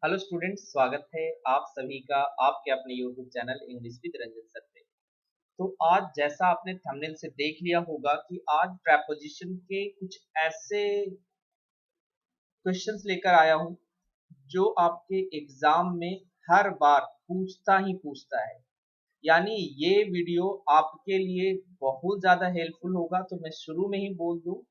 Hello students, स्वागत है आप सभी का आपके अपने YouTube channel English with Ranjan sir पे। तो आज जैसा आपने थंबनेल से देख लिया होगा कि आज प्रेपोजिशन के कुछ ऐसे क्वेश्चंस लेकर आया हूँ जो आपके एग्जाम में हर बार पूछता ही पूछता है। यानी ये वीडियो आपके लिए बहुत ज़्यादा हेल्पफुल होगा, तो मैं शुरू में ही बोल दूं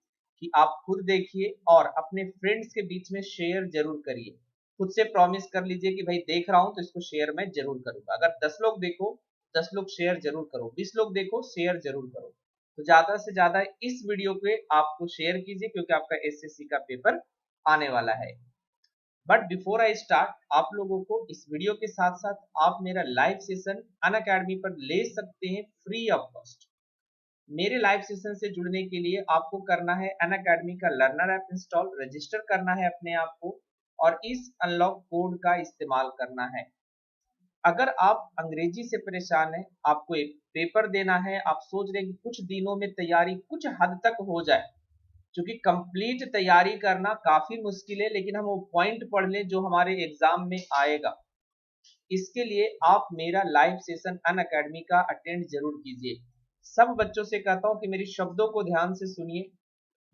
कि आप खुद देखिए और अपने फ्रेंड्स के बीच में शेयर जरूर करिए। खुद से प्रॉमिस कर लीजिए कि भाई देख रहा हूं तो इसको शेयर मैं जरूर करूंगा। अगर 10 लोग देखो 10 लोग शेयर जरूर करो, 20 लोग देखो शेयर जरूर करो। तो ज्यादा से ज्यादा इस वीडियो पे आपको शेयर कीजिए क्योंकि आपका एसएससी का पेपर आने वाला है। बट बिफोर आई स्टार्ट, आप लोगों को इस वीडियो के साथ साथ आप मेरा लाइव सेशन अनअकैडमी पर ले सकते हैं फ्री ऑफ कॉस्ट। मेरे लाइव सेशन से जुड़ने के लिए आपको करना है अनअकैडमी का लर्नर ऐप इंस्टॉल, रजिस्टर करना है अपने आप को और इस अनलॉक कोड का इस्तेमाल करना है। अगर आप अंग्रेजी से परेशान हैं, आपको एक पेपर देना है, आप सोच रहे हैं कि कुछ दिनों में तैयारी कुछ हद तक हो जाए, क्योंकि कंप्लीट तैयारी करना काफी मुश्किल है, लेकिन हम वो पॉइंट पढ़ लें जो हमारे एग्जाम में आएगा। इसके लिए आप मेरा लाइव सेशन अनअकैडमी का अटेंड जरूर कीजिए। सब बच्चों से कहता हूं कि मेरी शब्दों को ध्यान से सुनिए।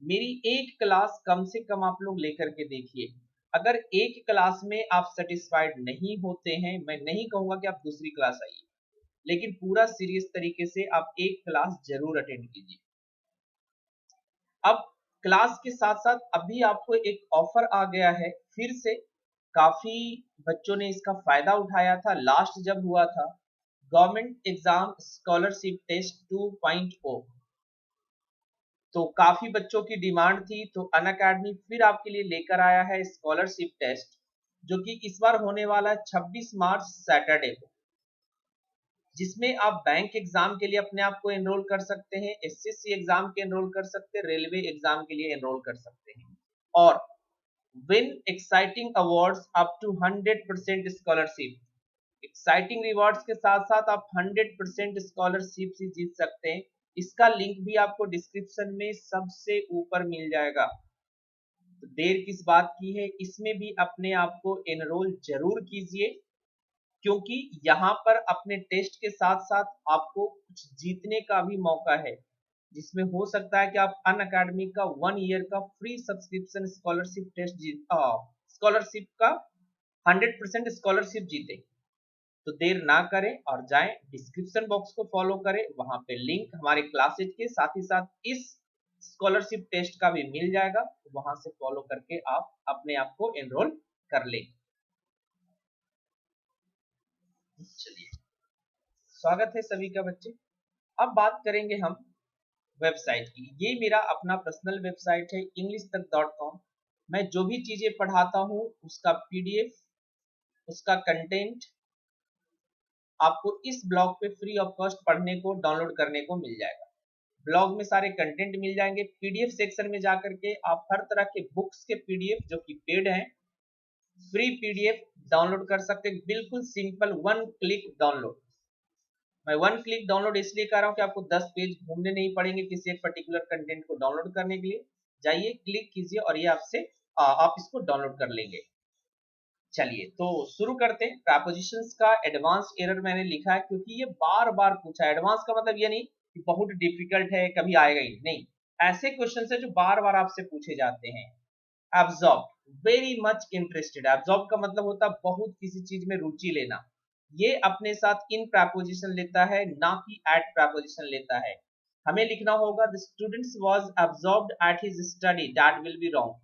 मेरी एक क्लास कम से कम आप लोग लेकर के देखिए। अगर एक क्लास में आप सेटिस्फाइड नहीं होते हैं, मैं नहीं कहूंगा कि आप दूसरी क्लास आइए, लेकिन पूरा सीरियस तरीके से आप एक क्लास जरूर अटेंड कीजिए। अब क्लास के साथ साथ अभी आपको एक ऑफर आ गया है फिर से। काफी बच्चों ने इसका फायदा उठाया था लास्ट जब हुआ था गवर्नमेंट एग्जाम स्कॉलरशिप टेस्ट 2.0। तो काफी बच्चों की डिमांड थी, तो अनअकैडमी फिर आपके लिए लेकर आया है स्कॉलरशिप टेस्ट, जो कि इस बार होने वाला है 26 मार्च सैटरडे को, जिसमें आप बैंक एग्जाम के लिए अपने आप को एनरोल कर सकते हैं, एसएससी एग्जाम के एनरोल कर सकते हैं, रेलवे एग्जाम के लिए एनरोल कर सकते हैं और win exciting awards up to 100% scholarship. Exciting rewards के साथ साथ आप 100% स्कॉलरशिप से जीत सकते हैं। इसका लिंक भी आपको डिस्क्रिप्शन में सबसे ऊपर मिल जाएगा। तो देर किस बात की है, इसमें भी अपने आप को एनरोल जरूर कीजिए, क्योंकि यहाँ पर अपने टेस्ट के साथ साथ आपको कुछ जीतने का भी मौका है, जिसमें हो सकता है कि आप अनअकैडमी का 1 ईयर का फ्री सब्सक्रिप्शन स्कॉलरशिप टेस्ट जीत स्कॉलरशिप का 100% स्कॉलरशिप जीते। तो देर ना करें और जाएं डिस्क्रिप्शन बॉक्स को फॉलो करें, वहां पे लिंक हमारे क्लासेज के साथ ही साथ इस स्कॉलरशिप टेस्ट का भी मिल जाएगा। तो वहां से फॉलो करके आप अपने आप को एनरोल कर लें। चलिए, स्वागत है सभी का बच्चे। अब बात करेंगे हम वेबसाइट की। ये मेरा अपना पर्सनल वेबसाइट है englishtak.com। मैं जो भी चीजें पढ़ाता हूँ उसका पीडीएफ, उसका कंटेंट आपको इस ब्लॉग पे फ्री ऑफ कॉस्ट पढ़ने को, डाउनलोड करने को मिल जाएगा। ब्लॉग में सारे कंटेंट मिल जाएंगे। पीडीएफ सेक्शन में जाकर के आप हर तरह के बुक्स के पीडीएफ जो कि पेड हैं, फ्री पीडीएफ डाउनलोड कर सकते हैं। बिल्कुल सिंपल, 1 क्लिक डाउनलोड। मैं 1 क्लिक डाउनलोड इसलिए कर रहा हूँ कि आपको 10 पेज घूमने नहीं पड़ेंगे किसी एक पर्टिकुलर कंटेंट को डाउनलोड करने के लिए। जाइए, क्लिक कीजिए और ये आपसे आप इसको डाउनलोड कर लेंगे। चलिए तो शुरू करते हैं। प्रपोजिशंस का एडवांस एरर मैंने लिखा है क्योंकि ये बार बार पूछा है। एडवांस का मतलब ये नहीं कि बहुत डिफिकल्ट है, कभी आएगा ही नहीं। ऐसे क्वेश्चन है जो बार बार आपसे पूछे जाते हैं। Absorb, very much interested. Absorb का मतलब होता है बहुत किसी चीज में रुचि लेना। ये अपने साथ इन प्रपोजिशन लेता है, ना कि एट प्रपोजिशन लेता है। हमें लिखना होगा the students was absorbed at his study, that will be wrong.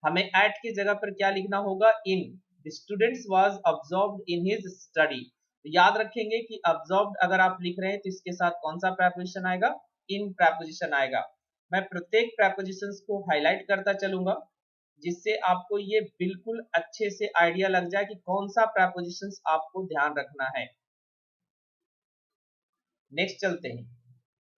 हमें एट की जगह पर क्या लिखना होगा, in. The students was absorbed in his study. याद रखेंगे कि अब्सॉर्ब्ड अगर आप लिख रहे हैं तो इसके साथ कौन सा प्रपोजिशन आएगा, इन प्रपोजिशन आएगा। मैं प्रत्येक प्रपोजिशंस को हाईलाइट करता चलूंगा, जिससे आपको ये बिल्कुल अच्छे से आइडिया लग जाए कि कौन सा प्रपोजिशंस आपको ध्यान रखना है। नेक्स्ट चलते हैं।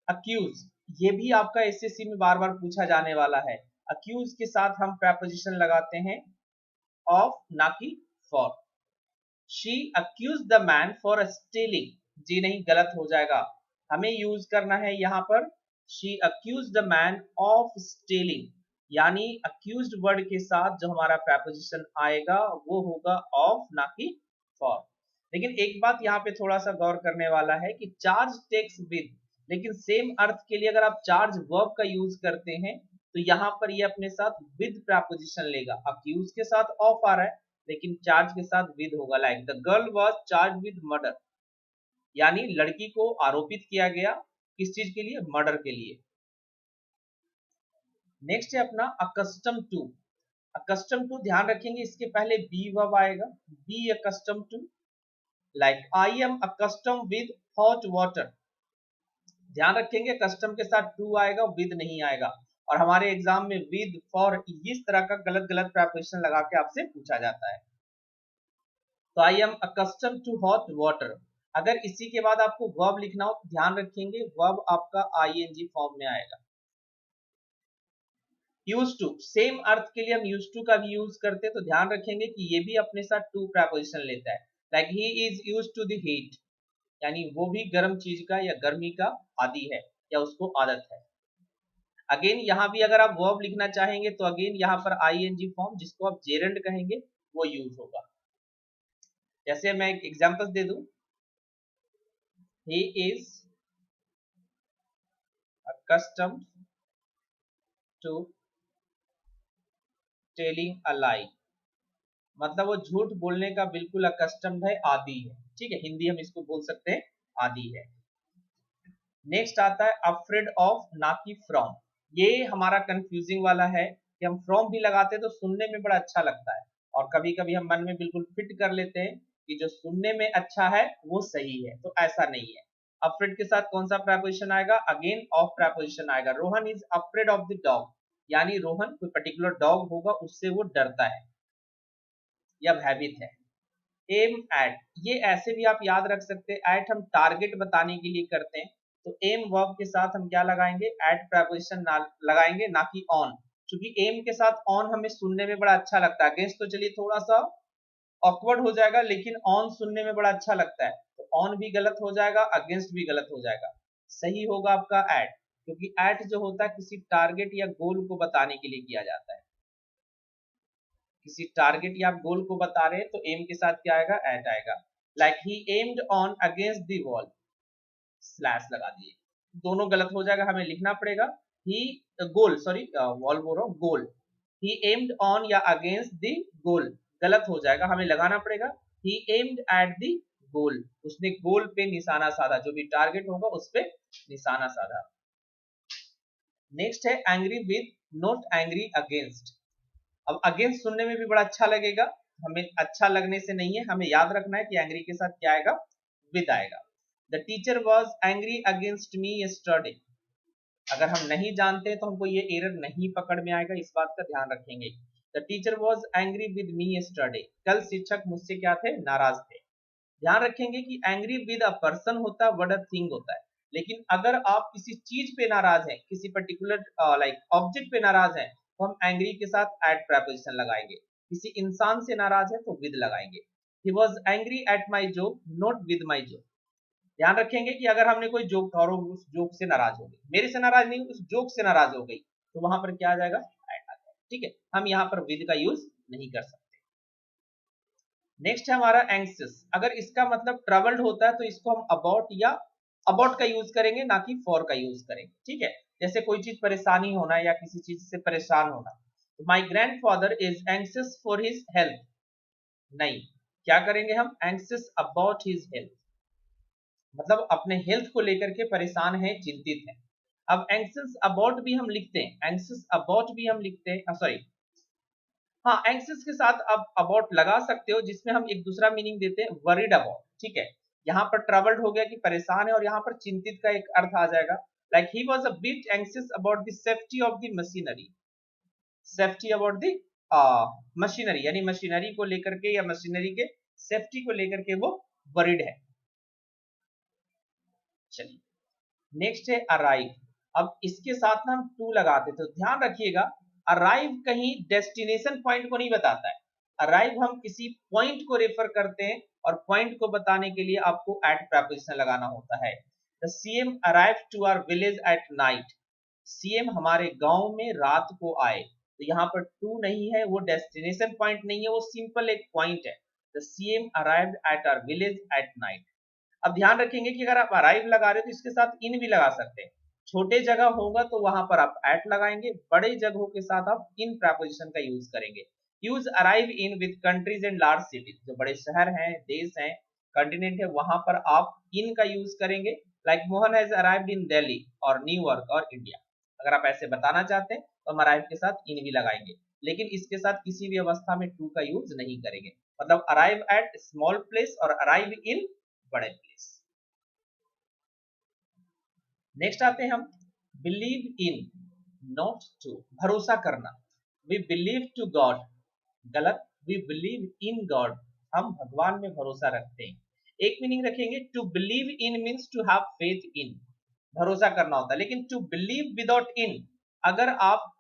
अक्यूज, ये भी आपका एसएससी में बार बार पूछा जाने वाला है। अक्यूज के साथ हम प्रपोजिशन लगाते हैं ऑफ, ना कि for. She accuse the man for stealing, जी नहीं, गलत हो जाएगा। हमें यूज करना है यहाँ पर she accuse the man of stealing. यानी अक्यूज्ड वर्ड के साथ जो हमारा प्रपोजिशन आएगा वो होगा ऑफ ना कि फॉर। लेकिन एक बात यहाँ पे थोड़ा सा गौर करने वाला है कि चार्ज टेक्स विद, लेकिन सेम अर्थ के लिए अगर आप चार्ज वर्ब का यूज करते हैं तो यहाँ पर ये अपने साथ विद प्रपोजिशन लेगा। अक्यूज के साथ ऑफ आ रहा है लेकिन चार्ज के साथ विद होगा। Like the girl was charge with murder, यानी लड़की को आरोपित किया गया किस चीज के लिए? मर्डर के लिए। नेक्स्ट है अपना अकस्टम टू। अकस्टम टू ध्यान रखेंगे इसके पहले बी वर्ब आएगा, be accustom to. Like I am accustom with hot water. ध्यान रखेंगे कस्टम के साथ टू आएगा, विद नहीं आएगा। और हमारे एग्जाम में विद, फॉर इस तरह का गलत गलत प्रपोजिशन लगा के आपसे पूछा जाता है। तो I am accustom to hot water. अगर इसी के बाद आपको वर्ब लिखना हो तो ध्यान रखेंगे वर्ब आपका आईएनजी फॉर्म में आएगा। यूज टू, सेम अर्थ के लिए हम यूज टू का भी यूज करते हैं तो ध्यान रखेंगे कि ये भी अपने साथ टू प्रपोजिशन लेता है। Like he is use to the heat, यानी वो भी गर्म चीज का या गर्मी का आदी है या उसको आदत है। अगेन यहाँ भी अगर आप वर्ब लिखना चाहेंगे तो अगेन यहाँ पर आईएनजी फॉर्म जिसको आप जेरेंड कहेंगे वो यूज होगा। जैसे मैं एक एग्जांपल दे दूं, he is accustomed to telling a lie, मतलब वो झूठ बोलने का बिल्कुल अकस्टम्ड है, आदी है। ठीक है, हिंदी हम इसको बोल सकते हैं आदी है। नेक्स्ट आता है अफ्रेड ऑफ ना कि फ्रॉम। ये हमारा कंफ्यूजिंग वाला है कि हम फ्रॉम भी लगाते हैं तो सुनने में बड़ा अच्छा लगता है और कभी कभी हम मन में बिल्कुल फिट कर लेते हैं कि जो सुनने में अच्छा है वो सही है, तो ऐसा नहीं है। अफ्रेड के साथ कौन सा प्रपोजिशन आएगा? अगेन ऑफ प्रपोजिशन आएगा। Rohan is afraid of the dog, यानी रोहन कोई पर्टिकुलर डॉग होगा उससे वो डरता है या भयभीत है। एम एट, ये ऐसे भी आप याद रख सकते हैं, एट हम टारगेट बताने के लिए करते हैं तो एम वर्ब के साथ हम क्या लगाएंगे? एट प्रपोजिशन लगाएंगे ना कि ऑन। क्योंकि एम के साथ ऑन हमें सुनने में बड़ा अच्छा लगता है। अगेंस्ट तो चलिए थोड़ा सा ऑकवर्ड हो जाएगा लेकिन ऑन सुनने में बड़ा अच्छा लगता है, तो ऑन भी गलत हो जाएगा, अगेंस्ट भी गलत हो जाएगा। सही होगा आपका एट, क्योंकि एट जो होता है किसी टारगेट या गोल को बताने के लिए किया जाता है। किसी टारगेट या गोल को बता रहे हैं तो एम के साथ क्या आएगा? एट आएगा। Like he aimed on against the wall, slash लगा दिए, दोनों गलत हो जाएगा, हमें लिखना पड़ेगा ही गोल, सॉरी वॉल बोल रहा हूँ, गोल। ही एम्ड ऑन या अगेंस्ट द गोल गलत हो जाएगा, हमें लगाना पड़ेगा ही एम्ड एट द गोल, उसने गोल पे निशाना साधा, जो भी टारगेट होगा उस पे निशाना साधा। नेक्स्ट है angry with, not angry against. अब अगेंस्ट सुनने में भी बड़ा अच्छा लगेगा, हमें अच्छा लगने से नहीं है, हमें याद रखना है कि एंग्री के साथ क्या आएगा? विद आएगा। The teacher was angry against me yesterday. अगर हम नहीं जानते हैं तो हमको ये एरर नहीं पकड़ में आएगा, इस बात का ध्यान रखेंगे। The teacher was angry with me yesterday, कल शिक्षक मुझसे क्या थे? नाराज थे। ध्यान रखेंगे कि एंग्री विद अ पर्सन होता है, वर्ड अ थिंग होता है, लेकिन अगर आप किसी चीज पे नाराज हैं, किसी पर्टिकुलर लाइक ऑब्जेक्ट पे नाराज हैं तो हम एंग्री के साथ एट प्रपोजिशन लगाएंगे। किसी इंसान से नाराज है तो विद लगाएंगे। He was angry at my joke, not with my joke. ध्यान रखेंगे कि अगर हमने कोई जोक और उस जोक से नाराज हो गई, मेरे से नाराज नहीं, उस जोक से नाराज हो गई, तो वहां पर क्या आ जाएगा? एट आ जाएगा। ठीक है, हम यहाँ पर विद का यूज नहीं कर सकते। नेक्स्ट है हमारा एंक्सियस। अगर इसका मतलब ट्रबल्ड होता है तो इसको हम अबाउट या अबाउट का यूज करेंगे, ना कि फॉर का यूज करेंगे। ठीक है, जैसे कोई चीज परेशानी होना या किसी चीज से परेशान होना, तो माई grandfather is anxious for his health. नहीं, क्या करेंगे हम? एंक्सियस अबाउट हिज हेल्थ, मतलब अपने हेल्थ को लेकर के परेशान है, चिंतित है। अब एंक्सियस अबाउट भी हम लिखते हैं, एंक्सियस अबाउट भी हम लिखते हैं, सॉरी, हाँ, एंक्सियस के साथ आप अबाउट लगा सकते हो जिसमें हम एक दूसरा मीनिंग देते हैं, वरीड अबाउट। ठीक है, यहाँ पर ट्रबल्ड हो गया कि परेशान है और यहाँ पर चिंतित का एक अर्थ आ जाएगा। Like he was a bit anxious about the safety of the machinery. Safety about the machinery, यानी मशीनरी को लेकर के या मशीनरी के सेफ्टी को लेकर के वो वरीड है। चलिए, नेक्स्ट है अराइव। अब इसके साथ ना हम टू लगाते, तो ध्यान रखिएगा अराइव कहीं डेस्टिनेशन पॉइंट को नहीं बताता है। अराइव हम किसी पॉइंट को रेफर करते हैं और पॉइंट को बताने के लिए आपको एट प्रपोजिशन लगाना होता है। The CM arrive to our village at night. CM हमारे गांव में रात को आए, तो यहाँ पर टू नहीं है, वो डेस्टिनेशन पॉइंट नहीं है, वो सिंपल एक पॉइंट है। The CM arrived at our village at night. अब ध्यान रखेंगे कि अगर आप अराइव लगा रहे हो तो इसके साथ इन भी लगा सकते हैं। छोटे जगह होगा तो वहां पर आप एट लगाएंगे, बड़े जगहों के साथ आप इन प्रपोजिशन का यूज करेंगे। Use arrive in with countries and large cities, जो बड़े शहर हैं, देश हैं, कॉन्टिनेंट है, वहां पर आप इन का यूज करेंगे। Like Mohan has arrived in Delhi और न्यूयॉर्क और इंडिया। अगर आप ऐसे बताना चाहते हैं तो हम अराइव के साथ इन भी लगाएंगे, लेकिन इसके साथ किसी भी अवस्था में टू का यूज नहीं करेंगे। मतलब अराइव एट स्मॉल प्लेस और अराइव इन बड़े प्लेस। नेक्स्ट आते हैं हम बिलीव इन, नॉट टू, भरोसा करना। वी बिलीव टू गॉड, गलत, वी बिलीव इन गॉड, हम भगवान में भरोसा रखते हैं। एक मीनिंग रखेंगे, to believe in means to have faith in, भरोसा करना होता है। लेकिन टू बिलीव विदाउट इन, अगर आप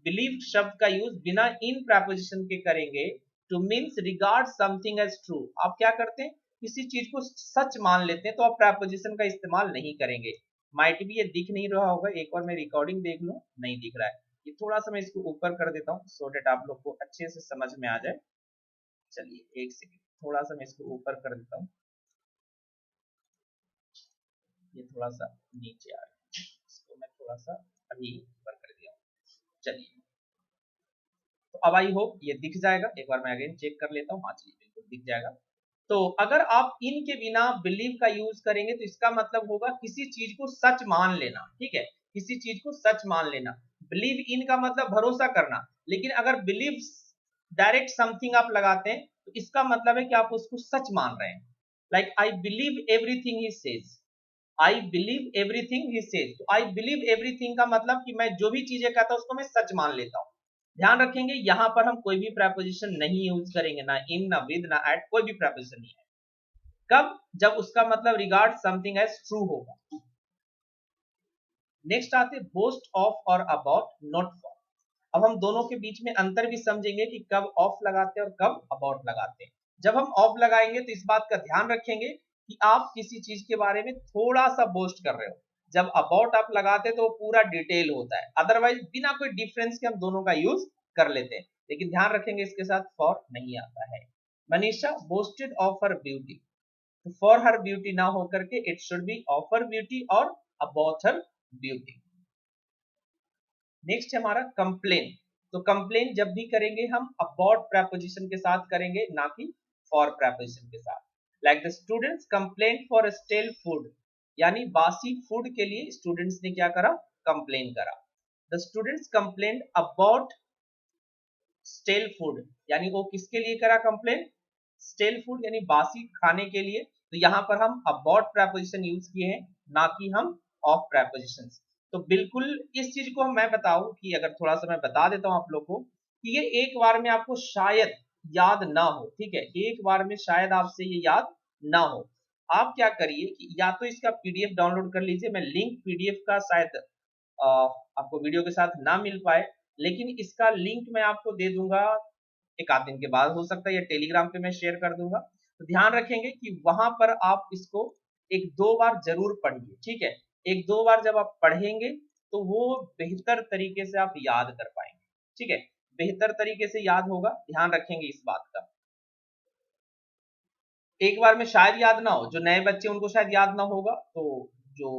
बिलीव शब्द का यूज बिना इन प्रपोजिशन के करेंगे to means regard something as true, आप क्या करते हैं, किसी चीज को सच मान लेते हैं, तो आप प्रपोजिशन का इस्तेमाल नहीं करेंगे। माइट भी ये दिख नहीं रहा होगा, एक बार मैं रिकॉर्डिंग देख लूं, नहीं दिख रहा है। ये थोड़ा सा मैं इसको ऊपर कर देता हूँ सो डेट आप लोग को अच्छे से समझ में आ जाए। चलिए एक सेकेंड, थोड़ा सा मैं इसको ऊपर कर देता हूँ, ये थोड़ा सा नीचे आ रहा है, इसको मैं थोड़ा सा अभी ऊपर कर दिया हूँ। चलिए, तो अब आई होप ये दिख जाएगा, एक बार मैं अगेन चेक कर लेता हूँ। हाँ चलिए, बिल्कुल दिख जाएगा। तो अगर आप इन के बिना बिलीव का यूज करेंगे तो इसका मतलब होगा किसी चीज को सच मान लेना, ठीक है, किसी चीज को सच मान लेना। बिलीव इन का मतलब भरोसा करना, लेकिन अगर बिलीव डायरेक्ट समथिंग आप लगाते हैं तो इसका मतलब है कि आप उसको सच मान रहे हैं। Like I believe everything he says, I believe everything he says, तो आई बिलीव एवरीथिंग का मतलब कि मैं जो भी चीजें कहता हूं उसको मैं सच मान लेता हूं। ध्यान रखेंगे यहां पर हम कोई भी प्रपोजिशन नहीं यूज करेंगे, ना इन, ना विद, ना एट, कोई भी प्रपोजिशन नहीं है। कब? जब उसका मतलब रिगार्ड समथिंग एज ट्रू होगा। नेक्स्ट आते बोस्ट ऑफ और अबाउट, नॉट फॉर। अब हम दोनों के बीच में अंतर भी समझेंगे कि कब ऑफ लगाते हैं और कब अबाउट लगाते हैं। जब हम ऑफ लगाएंगे तो इस बात का ध्यान रखेंगे कि आप किसी चीज के बारे में थोड़ा सा बोस्ट कर रहे हो। जब अबाउट आप लगाते हैं तो वो पूरा डिटेल होता है, अदरवाइज बिना कोई डिफरेंस के हम दोनों का यूज कर लेते हैं। लेकिन ध्यान रखेंगे इसके साथ फॉर नहीं आता है। Manisha boasted of her beauty, तो फॉर हर ब्यूटी ना होकर के it should be of her beauty और अबाउट हर ब्यूटी। नेक्स्ट है हमारा कंप्लेन। तो कंप्लेन जब भी करेंगे हम अबाउट प्रपोजिशन के साथ करेंगे, ना कि फॉर प्रपोजिशन के साथ। Like the students complain for stele food, यानी बासी फूड के लिए स्टूडेंट्स ने क्या करा, कंप्लेन करा। The students complain about stele food, यानी वो किसके लिए करा कंप्लेन, स्टेल फूड यानी बासी खाने के लिए। तो यहाँ पर हम अबाउट प्रपोजिशन यूज किए हैं, ना कि हम ऑफ प्रपोजिशन। तो बिल्कुल इस चीज को मैं बताऊं कि अगर थोड़ा सा मैं बता देता हूं आप लोग को कि ये एक बार में आपको शायद याद ना हो, ठीक है, एक बार में शायद आपसे ये याद ना हो। आप क्या करिए कि या तो इसका पीडीएफ डाउनलोड कर लीजिए, मैं लिंक पीडीएफ का शायद आपको वीडियो के साथ ना मिल पाए, लेकिन इसका लिंक मैं आपको दे दूंगा एक आध दिन के बाद, हो सकता है ये टेलीग्राम पे मैं शेयर कर दूंगा। तो ध्यान रखेंगे कि वहां पर आप इसको एक दो बार जरूर पढ़िए, ठीक है, एक दो बार जब आप पढ़ेंगे तो वो बेहतर तरीके से आप याद कर पाएंगे, ठीक है, बेहतर तरीके से याद होगा, ध्यान रखेंगे इस बात का। एक बार में शायद याद ना हो, जो नए बच्चे उनको शायद याद ना होगा, तो जो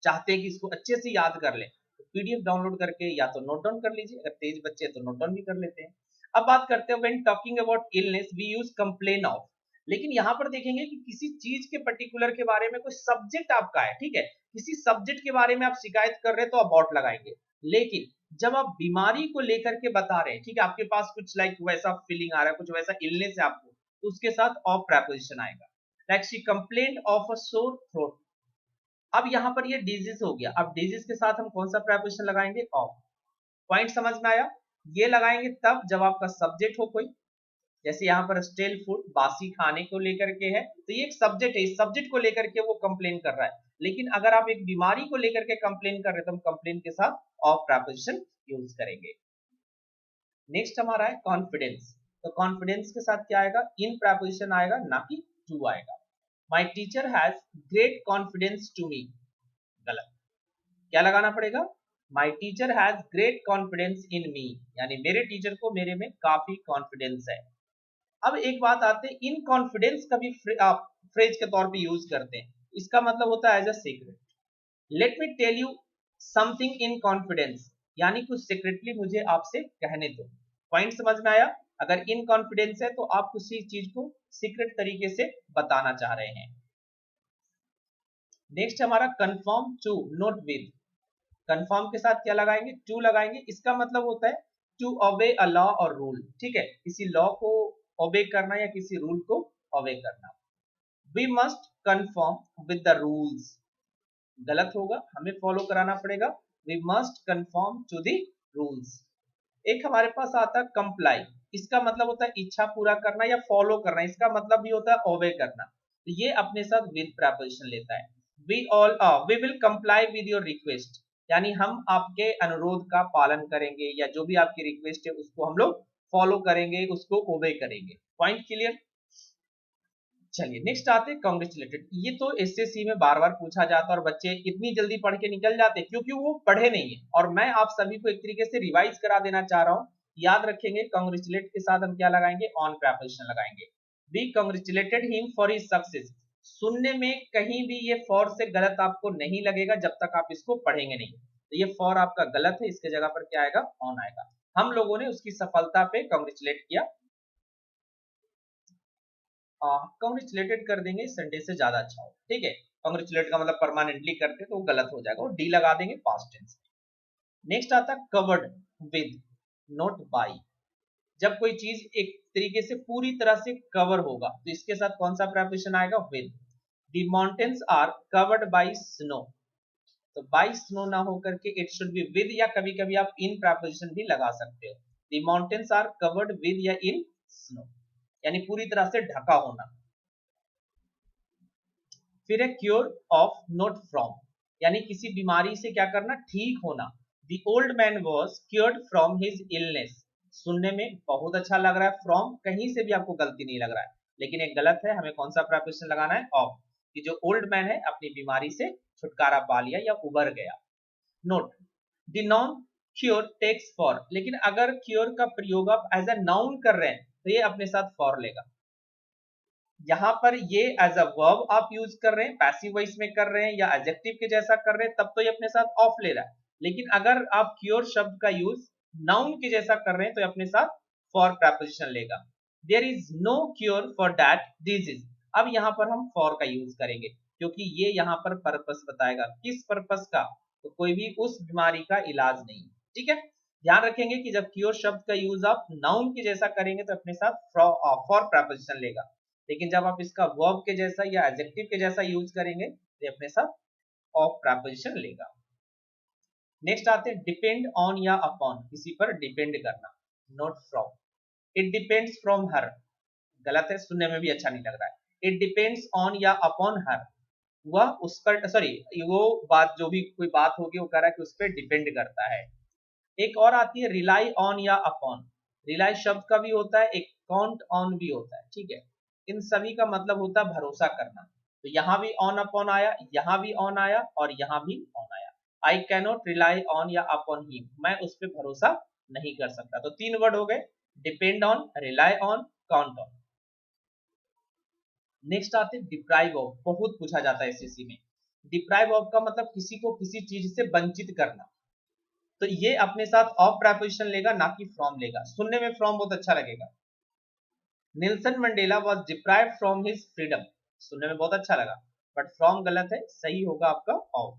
चाहते हैं कि इसको अच्छे से याद कर लें तो पीडीएफ डाउनलोड करके या तो नोट डाउन कर लीजिए, अगर तेज बच्चे तो नोट डाउन भी कर लेते हैं। अब बात करते हैं when talking about illness we use complain of. लेकिन यहाँ पर देखेंगे कि किसी चीज के पर्टिकुलर के बारे में कोई सब्जेक्ट आपका है, ठीक है, किसी सब्जेक्ट के बारे में आप शिकायत कर रहे हैं तो अबाउट लगाएंगे। लेकिन जब आप बीमारी को लेकर के बता रहे हैं, ठीक है, आपके पास कुछ लाइक वैसा फीलिंग आ रहा है, कुछ वैसा इलनेस है आपको, तो उसके साथ ऑफ प्रपोजिशन आएगा। Like she complaint of a sore throat. अब यहाँ पर ये डिजीज हो गया, अब डिजीज के साथ हम कौन सा प्रपोजिशन लगाएंगे, ऑफ। पॉइंट समझ में आया? ये लगाएंगे तब जब आपका सब्जेक्ट हो कोई, जैसे यहाँ पर स्टेल फूड बासी खाने को लेकर के है, तो ये एक सब्जेक्ट है, इस सब्जेक्ट को लेकर के वो कंप्लेन कर रहा है। लेकिन अगर आप एक बीमारी को लेकर के कंप्लेन कर रहे हैं तो हम कंप्लेन के साथ ऑफ प्रपोजिशन यूज करेंगे। नेक्स्ट हमारा है कॉन्फिडेंस। तो कॉन्फिडेंस के साथ क्या आएगा, इन प्रपोजिशन आएगा, ना कि टू आएगा। My teacher has great confidence to me, गलत, क्या लगाना पड़ेगा, my teacher has great confidence in me, यानी मेरे टीचर को मेरे में काफी कॉन्फिडेंस है। अब एक बात आते हैं, इन कॉन्फिडेंस का भी आप फ्रेज के तौर पे यूज करते हैं, इसका मतलब होता है as a secret. Let me tell you something in confidence, यानी कुछ सीक्रेटली मुझे आपसे कहने दो। पॉइंट समझ में आया? अगर इन कॉन्फिडेंस है तो आप किसी चीज को सीक्रेट तरीके से बताना चाह रहे हैं। नेक्स्ट हमारा confirm to not with. Confirm के साथ क्या लगाएंगे? टू लगाएंगे। इसका मतलब होता है टू ओबे अ लॉ और रूल। ठीक है, किसी लॉ को ओबे करना या किसी रूल को ओबे करना। We must confirm with the rules, गलत होगा, हमें फॉलो कराना पड़ेगा। We must confirm to the rules. एक हमारे पास आता है कंप्लाई, इसका मतलब होता है इच्छा पूरा करना या फॉलो करना, इसका मतलब भी होता है ओबे करना। तो ये अपने साथ विद प्रपोजिशन लेता है। We will comply with your request, यानी हम आपके अनुरोध का पालन करेंगे या जो भी आपकी रिक्वेस्ट है उसको हम लोग फॉलो करेंगे, उसको ओबे करेंगे। Point clear? चलिए नेक्स्ट आते हैं कॉन्ग्रेचुलेटेड। ये तो एसएससी में बार बार पूछा जाता है और बच्चे इतनी जल्दी पढ़ के निकल जाते हैं क्योंकि वो पढ़े नहीं है, और मैं आप सभी को एक तरीके से रिवाइज करा देना चाह रहा हूँ। याद रखेंगे कॉन्ग्रेचुलेट के साथ हम क्या लगाएंगे? ऑन प्रपोजिशन लगाएंगे। We congratulated him for his success. सुनने में कहीं भी ये फॉर से गलत आपको नहीं लगेगा जब तक आप इसको पढ़ेंगे नहीं। तो ये फॉर आपका गलत है, इसके जगह पर क्या आएगा? ऑन आएगा। हम लोगों ने उसकी सफलता पे कॉन्ग्रेचुलेट किया, कॉन्ग्रेचुलेटेड कर देंगे, संडे से ज्यादा अच्छा हो। ठीक है, कॉन्ग्रेचुलेट का मतलब परमानेंटली करते तो वो गलत हो जाएगा, और डी लगा देंगे पास्ट टेंस में। नेक्स्ट आता है कवर्ड विद नॉट बाई। जब कोई चीज एक तरीके से पूरी तरह से कवर होगा तो इसके साथ कौन सा प्रपोजिशन आएगा? With. The mountains are covered by snow, तो बाई स्नो ना होकर के इट शुड बी विद, या कभी कभी आप इन प्रपोजिशन भी लगा सकते हो। The mountains are covered with या इन स्नो, यानी पूरी तरह से ढका होना। फिर है क्योर ऑफ नॉट फ्रॉम, यानी किसी बीमारी से क्या करना? ठीक होना। The old man was cured from his illness. सुनने में बहुत अच्छा लग रहा है, फ्रॉम कहीं से भी आपको गलती नहीं लग रहा है, लेकिन एक गलत है। हमें कौन सा प्रपोजिशन लगाना है? ऑफ, कि जो ओल्ड मैन है अपनी बीमारी से छुटकारा पा लिया या उबर गया। Note the noun cure takes for, लेकिन अगर क्योर का प्रयोग आप एज अ नाउन कर रहे हैं तो ये अपने साथ फॉर लेगा। यहाँ पर ये एज अ वर्ब आप यूज कर रहे हैं, पैसिव वॉइस में कर रहे हैं या एडजेक्टिव के जैसा कर रहे हैं, तब तो ये अपने साथ ऑफ ले रहा है। लेकिन अगर आप क्योर शब्द का यूज नाउन के जैसा कर रहे हैं तो अपने साथ फॉर प्रपोजिशन लेगा। There is no cure for that disease. अब यहाँ पर हम फॉर का यूज करेंगे क्योंकि ये यहाँ पर पर्पस बताएगा, किस पर्पस का? तो कोई भी उस बीमारी का इलाज नहीं। ठीक है, ध्यान रखेंगे कि जब क्योर शब्द का यूज आप नाउन के जैसा करेंगे तो अपने साथ फॉर प्रपोजिशन लेगा, लेकिन जब आप इसका वर्ब के जैसा या एडजेक्टिव के जैसा यूज करेंगे तो अपने साथ ऑफ प्रपोजिशन लेगा। नेक्स्ट आते हैं डिपेंड ऑन या अपॉन, किसी पर डिपेंड करना। Not from, it depends from her, गलत है, सुनने में भी अच्छा नहीं लग रहा है। इट डिपेंड्स ऑन या अपॉन हर, वह उस पर, सॉरी, वो बात, जो भी कोई बात होगी वो कह रहा है कि उस पर डिपेंड करता है। एक और आती है रिलाई ऑन या अपॉन। रिलाई शब्द का भी होता है, एक काउंट ऑन भी होता है। ठीक है, इन सभी का मतलब होता है भरोसा करना। तो यहाँ भी ऑन अपॉन आया, यहाँ भी ऑन आया और यहाँ भी ऑन आया। आई कैनॉट रिलाई ऑन या अपॉन हिम, मैं उस पर भरोसा नहीं कर सकता। तो तीन वर्ड हो गए, depend on, rely on, count on. Next आते हैं डिप्राइव ऑफ, बहुत पूछा जाता है एसएससी में। डिप्राइव ऑफ का मतलब किसी को किसी चीज से वंचित करना, तो ये अपने साथ ऑफ प्रपोजिशन लेगा, ना कि फ्रॉम लेगा। सुनने में फ्रॉम बहुत अच्छा लगेगा। Nelson Mandela was deprived from his freedom, सुनने में बहुत अच्छा लगा, बट फ्रॉम गलत है, सही होगा आपका ऑफ।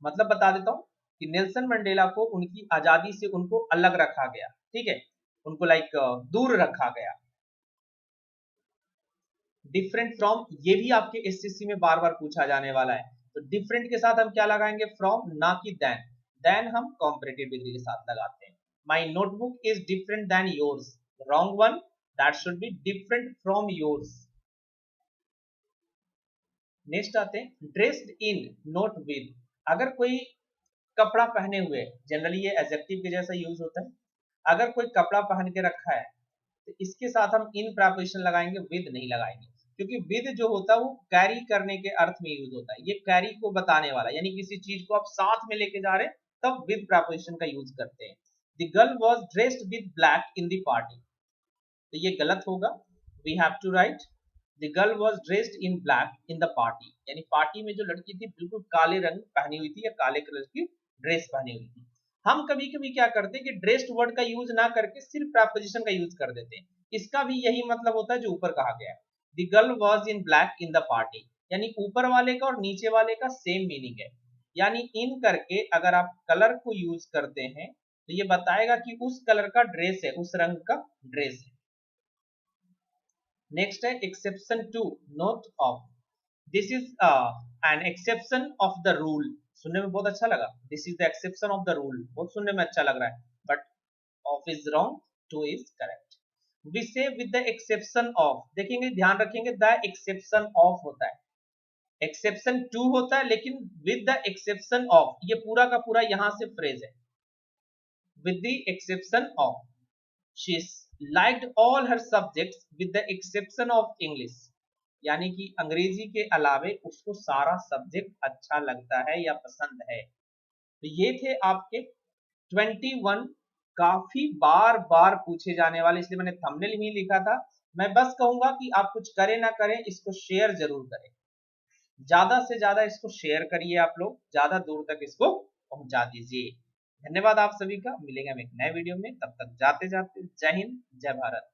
मतलब बता देता हूं कि नेल्सन मंडेला को उनकी आजादी से उनको अलग रखा गया। ठीक है, उनको लाइक दूर रखा गया। डिफरेंट फ्रॉम, ये भी आपके एसएससी में बार बार पूछा जाने वाला है। तो डिफरेंट के साथ हम क्या लगाएंगे? फ्रॉम, ना कि देन। देन हम कंपैरेटिव डिग्री के साथ लगाते हैं। My notebook is different than yours, wrong one, that should be different from yours. Next आते हैं ड्रेस्ड इन नॉट विद। अगर कोई कपड़ा पहने हुए, जनरली ये एडजेक्टिव के जैसा यूज होता है। अगर कोई कपड़ा पहन के रखा है तो इसके साथ हम इन प्रपोजिशन लगाएंगे, विद नहीं लगाएंगे, क्योंकि विद जो होता है वो कैरी करने के अर्थ में यूज होता है, ये कैरी को बताने वाला, यानी किसी चीज को आप साथ में लेके जा रहे हैं तब विद प्रीपोजिशन का यूज करते हैं। The girl was dressed with black in the party, तो ये गलत होगा। We have to write the girl was dressed in black in the party, यानी पार्टी में जो लड़की थी बिल्कुल काले रंग पहनी हुई थी या काले कलर की ड्रेस पहनी हुई थी। हम कभी कभी क्या करते हैं कि ड्रेस्ड वर्ड का यूज ना करके सिर्फ प्रीपोजिशन का यूज कर देते हैं, इसका भी यही मतलब होता है जो ऊपर कहा गया है। The girl was in black in the party, यानी ऊपर वाले का और नीचे वाले का सेम मीनिंग है, यानी इन करके अगर आप कलर को यूज करते हैं तो ये बताएगा कि उस कलर का ड्रेस है, उस रंग का ड्रेस है। नेक्स्ट है exception to, not of. This is an exception of the rule, सुनने में बहुत अच्छा लगा, this is the exception of the rule, बहुत सुनने में अच्छा लग रहा है, but of is wrong, to is correct. We say with the exception of, देखेंगे ध्यान रखेंगे द एक्सेप्शन ऑफ होता है, एक्सेप्शन टू होता है, लेकिन विद द एक्सेप्शन ऑफ ये पूरा का पूरा यहां से फ्रेज है, with the exception of. She liked all her subjects with the exception of English, यानी कि अंग्रेजी के अलावे उसको सारा सब्जेक्ट अच्छा लगता है या पसंद है। तो ये थे आपके 21 काफी बार बार पूछे जाने वाले, इसलिए मैंने थंबनेल में लिखा था। मैं बस कहूंगा कि आप कुछ करें ना करें, इसको शेयर जरूर करें, ज्यादा से ज्यादा इसको शेयर करिए, आप लोग ज्यादा दूर तक इसको पहुंचा दीजिए। धन्यवाद आप सभी का, मिलेंगे हम एक नए वीडियो में, तब तक जाते जाते जय हिंद जय भारत।